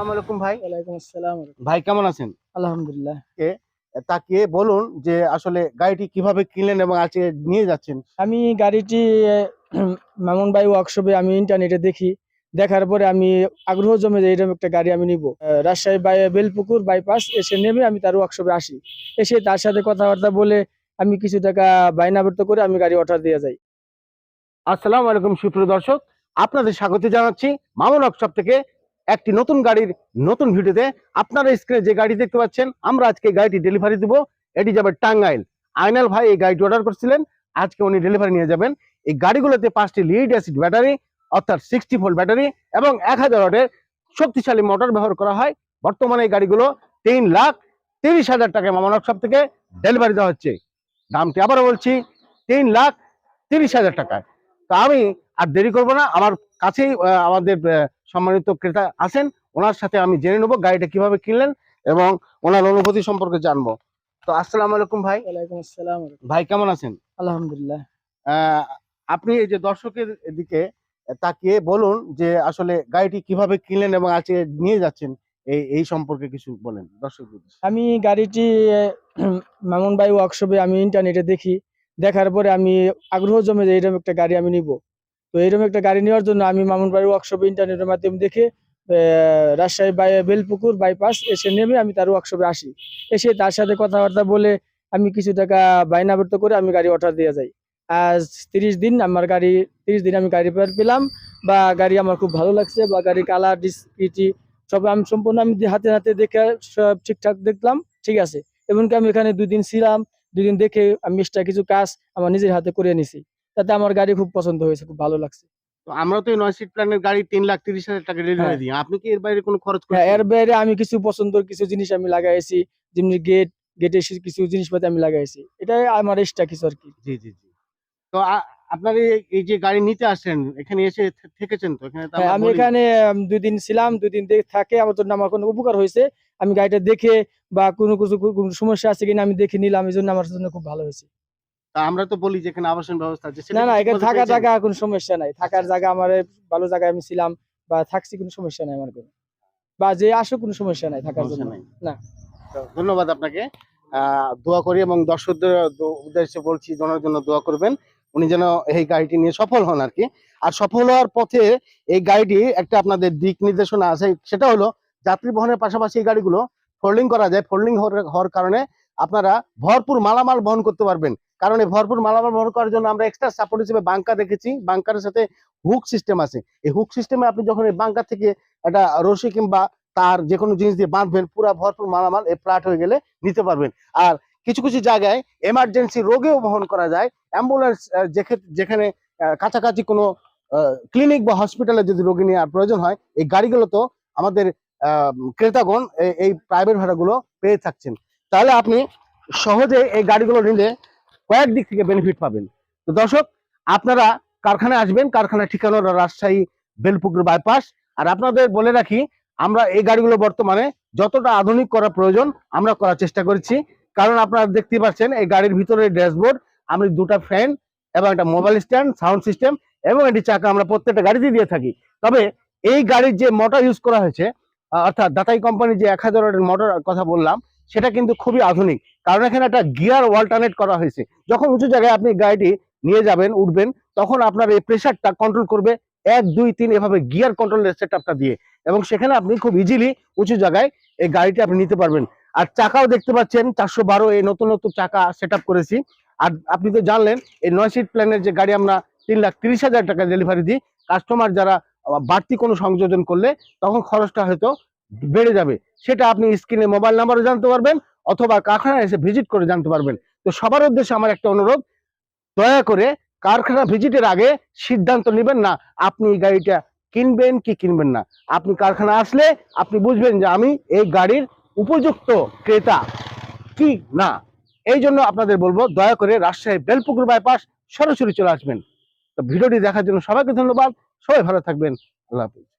আসসালামু আলাইকুম ভাই। ওয়ালাইকুম আসসালাম। ভাই কেমন আছেন? আলহামদুলিল্লাহ। এ তাকিয়ে বলুন যে আসলে গাড়িটি কিভাবে কিনলেন এবং আজকে নিয়ে যাচ্ছেন? আমি গাড়িটি মামুন ভাই ওয়ার্কশপে আমি ইন্টারনেটে দেখি। দেখার পরে আমি আগ্রহ জমে যে এরকম একটা গাড়ি আমি নিবো। রাজশাহী বেলপুকুর বাইপাস এসে নেমে আমি তার ওয়ার্কশপে আসি। এসে তার সাথে কথাবার্তা বলে আমি কিছু টাকা বায়নাবর্ত করে আমি গাড়ি অর্ডার দিয়ে যাই। আসসালামু আলাইকুম সুপ্রিয় দর্শক, আপনাদের স্বাগত জানাচ্ছি মামুন ওয়ার্কশপ থেকে একটি নতুন গাড়ির নতুন ভিডিওতে। আপনারা স্ক্রিনে যে গাড়ি দেখতে পাচ্ছেন, আমরা আজকে গাড়িটি ডেলিভারি দিব। এটি যাবে টাঙ্গাইল। আইনাল ভাই এই গাড়িটি অর্ডার করছিলেন, আজকে উনি ডেলিভারি নিয়ে যাবেন। এই গাড়িগুলোতে 5টি লিড অ্যাসিড ব্যাটারি অর্থাৎ 60 ভোল্ট ব্যাটারি এবং 1000 ওয়াটের শক্তিশালী মোটর ব্যবহার করা হয়। বর্তমানে এই গাড়িগুলো 3,30,000 টাকায় মামুন ওয়ার্কশপ থেকে ডেলিভারি দেওয়া হচ্ছে। দামটি আবারও বলছি, 3,30,000 টাকায়। তা আমি আর দেরি করব না, আমার কাছেই আমাদের সম্মানিত ক্রেতা আছেন, ওনার সাথে আমি জেনে নেবো গাড়িটা কিভাবে কিনলেন এবং ওনার অনুভূতি সম্পর্কে জানবো। তো আসসালামু আলাইকুম ভাই। ওয়ালাইকুম আসসালাম। ভাই কেমন আছেন? আলহামদুলিল্লাহ। আহ, আপনি এই যে দর্শকের দিকে তাকিয়ে বলুন যে আসলে গাড়িটি কিভাবে কিনলেন এবং আজকে নিয়ে যাচ্ছেন, এই সম্পর্কে কিছু বলেন দর্শকদের। আমি গাড়িটি মামুন ভাই ওয়ার্কশপে আমি ইন্টারনেটে দেখি। দেখার পরে আমি আগ্রহ জমে যে এরকম একটা গাড়ি আমি নিবো। তো এরকম একটা গাড়ি নেওয়ার জন্য আমি মামুন বাড়ির ওয়ার্কশপে ইন্টারনেটের মাধ্যমে দেখে রাজশাহী বেলপুকুর বাইপাস এসে নেমে আমি তার ওয়ার্কশপে আসি। এসে তার সাথে কথাবার্তা বলে আমি কিছু টাকা বায়নাবর্ত করে আমি গাড়ি অর্ডার দিয়ে যাই। আজ 30 দিন আমার গাড়ি, 30 দিন আমি গাড়ি পেলাম বা গাড়ি আমার খুব ভালো লাগছে বা গাড়ির কালার ডিসপিটি সব আমি সম্পূর্ণ আমি হাতে হাতে দেখে সব ঠিকঠাক দেখলাম, ঠিক আছে। এমনকি আমি এখানে 2 দিন ছিলাম, 2 দিন দেখে আমি এক্সট্রা কিছু কাজ আমার নিজের হাতে করে নিছি। তাতে আমার গাড়ি খুব পছন্দ হয়েছে, খুব ভালো লাগছে। তো আমরা তো এই 9 সিট প্ল্যানের গাড়ি 3,30,000 টাকা ডেলিভারি হ্যাঁ, দিই, আপনি কি এর বাইরে কোনো খরচ হ্যাঁ, করেছেন? এর বাইরে আমি কিছু পছন্দের কিছু জিনিস আমি লাগাইছি, যেমনি গেটে কিছু জিনিসপাতি আমি লাগাইছি। এটাই আমার এক্সট্রা কিছু আর কি। জি জি জি। তো আপনার এই যে গাড়ি নিতে আসেন, এখানে এসে থেকেছেন তো? এখানে তো হ্যাঁ, আমরা আমি বলি এখানে 2 দিন ছিলাম, 2 দিন থাকে আমার জন্য আমার কোনো উপকার হয়েছে। আমি গাড়িটা দেখে বা কোনো সমস্যা আছে কিনা আমি দেখে নিলাম, এই জন্য আমার জন্য খুব ভালো হয়েছে। তা আমরা তো বলি যে এখানে আবাসন ব্যবস্থা আছে, না সেটা কি না, এখানে ঠিকমতো থাকা পেয়েছেন? জায়গা কোনো সমস্যা নাই, থাকার আচ্ছা। জায়গা আমার ভালো জায়গায় আমি ছিলাম বা থাকছি, কোনো সমস্যা নাই আমার কোনো, বা যে আসো কোনো সমস্যা নাই থাকার সমস্যা জন্য। নাই। না। তো ধন্যবাদ আপনাকে। দোয়া করি এবং দর্শকদের উদ্দেশ্যে বলছি ওনার জন্য দোয়া করবেন, উনি যেন এই গাড়িটি নিয়ে সফল হন আর কি। আর সফল হওয়ার পথে এই গাড়িটি একটা আপনাদের দিক নির্দেশনা আছে, সেটা হলো যাত্রী বহনের পাশাপাশি এই গাড়িগুলো ফোল্ডিং করা যায়। ফোল্ডিং হওয়ার কারণে আপনারা ভরপুর মালামাল বহন করতে পারবেন। কারণ এই ভরপুর মালামাল বহন করার জন্য আমরা এক্সট্রা সাপোর্ট হিসেবে বাংকার রেখেছি। বাংকারের সাথে হুক সিস্টেম আছে। এই হুক সিস্টেমে আপনি যখন এই বাংকার থেকে একটা রশি কিংবা তার যে কোনো জিনিস দিয়ে বাঁধবেন, পুরো ভরপুর মালামাল এই ফ্ল্যাট হয়ে গেলে নিতে পারবেন। আর কিছু কিছু জায়গায় এমার্জেন্সি রোগেও বহন করা যায়। অ্যাম্বুলেন্স যেখানে কাছাকাছি কোনো ক্লিনিক বা হসপিটালে যদি রোগী নেওয়ার প্রয়োজন হয়, এই গাড়িগুলো তো আমাদের ক্রেতাগণ এই প্রাইভেট ভাড়াগুলো পেয়ে থাকছেন। তাহলে আপনি সহজে এই গাড়িগুলো নিলে কয়েক দিক থেকে বেনিফিট পাবেন। তো দর্শক, আপনারা কারখানায় আসবেন, কারখানার ঠিকানা হলো রাজশাহী বেলপুকুর বাইপাস। আর আপনাদের বলে রাখি, আমরা এই গাড়িগুলো বর্তমানে যতটা আধুনিক করা প্রয়োজন আমরা করার চেষ্টা করছি। কারণ আপনারা দেখতে পাচ্ছেন এই গাড়ির ভিতরে ড্যাশবোর্ড, আমি 2টা ফ্যান এবং একটা মোবাইল স্ট্যান্ড, সাউন্ড সিস্টেম এবং একটি চাকা আমরা প্রত্যেকটা গাড়িতে দিয়ে থাকি। তবে এই গাড়ির যে মোটর ইউজ করা হয়েছে, অর্থাৎ দাতাই কোম্পানির যে 1000 ওয়াটের মোটর কথা বললাম, সেটা কিন্তু খুবই আধুনিক। কারণ এখানে একটা গিয়ার অল্টারনেট করা হয়েছে। যখন উঁচু জায়গায় আপনি গাড়িটি নিয়ে যাবেন, উঠবেন, তখন আপনার এই প্রেসারটা কন্ট্রোল করবে 1 2 3 এভাবে গিয়ার কন্ট্রোলের সেটআপটা দিয়ে, এবং সেখানে আপনি খুব ইজিলি উঁচু জায়গায় এই গাড়িটি আপনি নিতে পারবেন। আর চাকাও দেখতে পাচ্ছেন 412 এই নতুন নতুন চাকা সেটআপ করেছি। আর আপনি তো জানলেন এই 9 সিট প্ল্যানের যে গাড়ি আমরা 3,30,000 টাকা ডেলিভারি দিই। কাস্টমার যারা বাড়তি কোনো সংযোজন করলে তখন খরচটা হয়তো বেড়ে যাবে, সেটা আপনি স্ক্রিনে মোবাইল নাম্বারও জানতে পারবেন অথবা কারখানায় এসে ভিজিট করে জানতে পারবেন। তো সবার উদ্দেশ্যে আমার একটা অনুরোধ, দয়া করে কারখানা ভিজিটের আগে সিদ্ধান্ত নেবেন না আপনি এই গাড়িটা কিনবেন কি কিনবেন না। আপনি কারখানা আসলে আপনি বুঝবেন যে আমি এই গাড়ির উপযুক্ত ক্রেতা কি না। এই জন্য আপনাদের বলবো, দয়া করে রাজশাহী বেলপুকুর বাইপাস সরাসরি চলে আসবেন। তো ভিডিওটি দেখার জন্য সবাইকে ধন্যবাদ। সবাই ভালো থাকবেন। আল্লাহ হাফিজ।